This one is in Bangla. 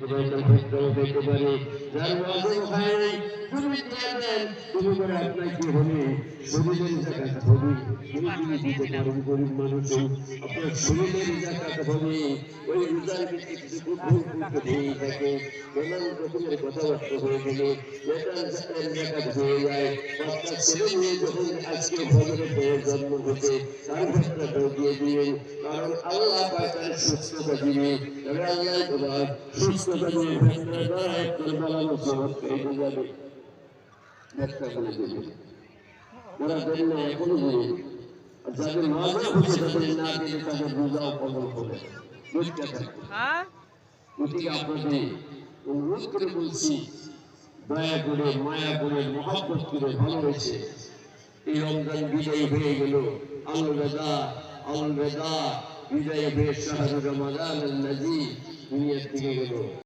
সবাইকে বুঝতেও দেখতে পারে যার ওয়াজে খায় নাই তুমি দিয়েছেন তুমি করে আপনার কি হবে শরীরের জাকাত হবে তুমি দিতে পারেন গরিব মানুষও আপনার শরীরের জাকাত হবে ওই রোজার ভিত্তিক কিছু ভুল হয়ে থাকে নানান রকমের কথাবার্তা হয়ে গেলে এটার জাকাত হয়ে যায় বাচ্চা ছেলে মেয়ে যখন আজকে ভগবানের পেয়ে জন্ম হতে তার ভক্তটাও দিয়ে দিয়ে কারণ আল্লাহ পাকের সুস্থতা দিবে তবে আল্লাহ তোমার সুস্থতা দিয়ে ভক্তরা বানানো সহজ করে যাবে ব্যাখ্যা করে দেবে ওরা জন্য এখনো বলি আর যাদের মজা হচ্ছে তাদের না দিলে তাদের বোঝাও কবল হবে বুঝতে থাকবে গতিকে আপনাদের অনুরোধ করে বলছি দয়া করে মায়া করে মহব্বত করে ভালোবেসে এই রমজান বিজয়ী হয়ে গেল আলবেদা আলবেদা বিজয় হয়ে শাহরুর রমাদান দুনিয়া থেকে গেল।